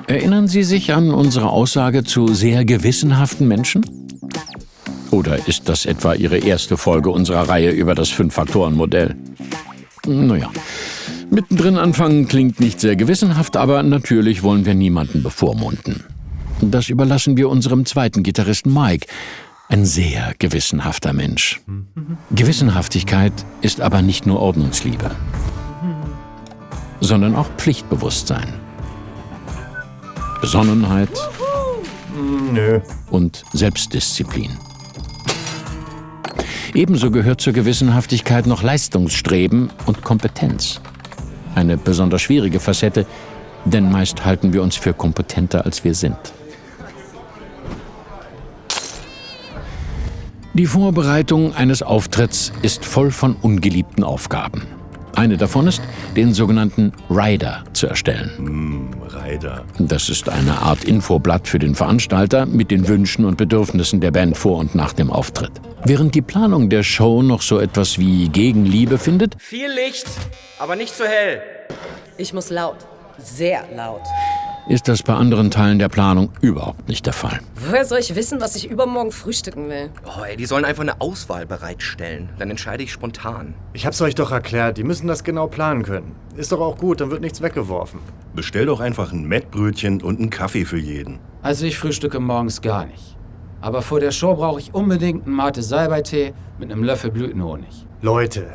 Erinnern Sie sich an unsere Aussage zu sehr gewissenhaften Menschen? Oder ist das etwa Ihre erste Folge unserer Reihe über das 5-Faktoren-Modell? Naja, mittendrin anfangen klingt nicht sehr gewissenhaft, aber natürlich wollen wir niemanden bevormunden. Das überlassen wir unserem zweiten Gitarristen Mike, ein sehr gewissenhafter Mensch. Gewissenhaftigkeit ist aber nicht nur Ordnungsliebe, sondern auch Pflichtbewusstsein, Besonnenheit und Selbstdisziplin. Ebenso gehört zur Gewissenhaftigkeit noch Leistungsstreben und Kompetenz. Eine besonders schwierige Facette, denn meist halten wir uns für kompetenter, als wir sind. Die Vorbereitung eines Auftritts ist voll von ungeliebten Aufgaben. Eine davon ist, den sogenannten Rider zu erstellen. Rider. Das ist eine Art Infoblatt für den Veranstalter mit den Wünschen und Bedürfnissen der Band vor und nach dem Auftritt. Während die Planung der Show noch so etwas wie Gegenliebe findet, viel Licht, aber nicht zu hell. Ich muss laut. Sehr laut. ist das bei anderen Teilen der Planung überhaupt nicht der Fall. Woher soll ich wissen, was ich übermorgen frühstücken will? Oh, ey, die sollen einfach eine Auswahl bereitstellen. Dann entscheide ich spontan. Ich hab's euch doch erklärt, die müssen das genau planen können. Ist doch auch gut, dann wird nichts weggeworfen. Bestell doch einfach ein Mettbrötchen und einen Kaffee für jeden. Also ich frühstücke morgens gar nicht. Aber vor der Show brauche ich unbedingt einen Mate-Salbei-Tee mit einem Löffel Blütenhonig. Leute,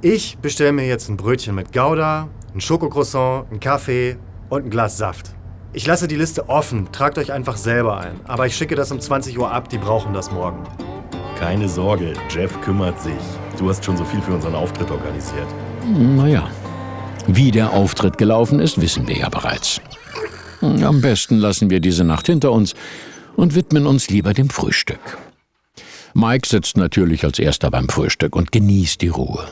ich bestelle mir jetzt ein Brötchen mit Gouda, ein Schokocroissant, einen Kaffee und ein Glas Saft. Ich lasse die Liste offen, tragt euch einfach selber ein. Aber ich schicke das um 20 Uhr ab, die brauchen das morgen. Keine Sorge, Jeff kümmert sich. Du hast schon so viel für unseren Auftritt organisiert. Naja, wie der Auftritt gelaufen ist, wissen wir ja bereits. Am besten lassen wir diese Nacht hinter uns und widmen uns lieber dem Frühstück. Mike sitzt natürlich als erster beim Frühstück und genießt die Ruhe.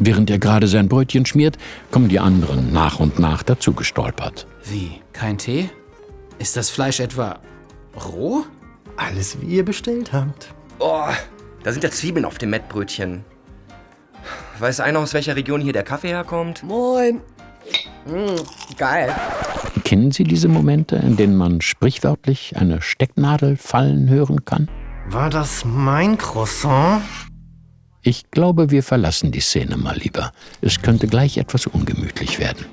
Während er gerade sein Brötchen schmiert, kommen die anderen nach und nach dazu gestolpert. Wie? Kein Tee? Ist das Fleisch etwa roh? Alles, wie ihr bestellt habt. Oh, da sind ja Zwiebeln auf dem Mettbrötchen. Weiß einer, aus welcher Region hier der Kaffee herkommt? Moin. Geil. Kennen Sie diese Momente, in denen man sprichwörtlich eine Stecknadel fallen hören kann? War das mein Croissant? Ich glaube, wir verlassen die Szene mal lieber. Es könnte gleich etwas ungemütlich werden.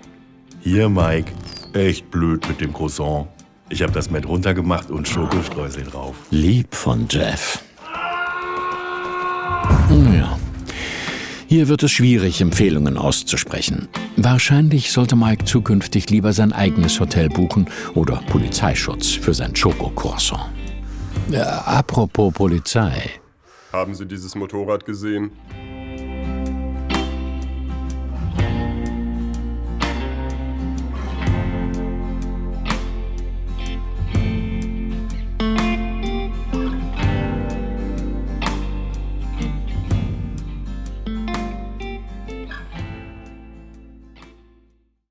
Hier, Mike. Echt blöd mit dem Croissant. Ich habe das Mett runtergemacht und Schokostreusel drauf. Lieb von Jeff. Naja, hier wird es schwierig, Empfehlungen auszusprechen. Wahrscheinlich sollte Mike zukünftig lieber sein eigenes Hotel buchen oder Polizeischutz für sein Schokocroissant. Apropos Polizei. Haben Sie dieses Motorrad gesehen?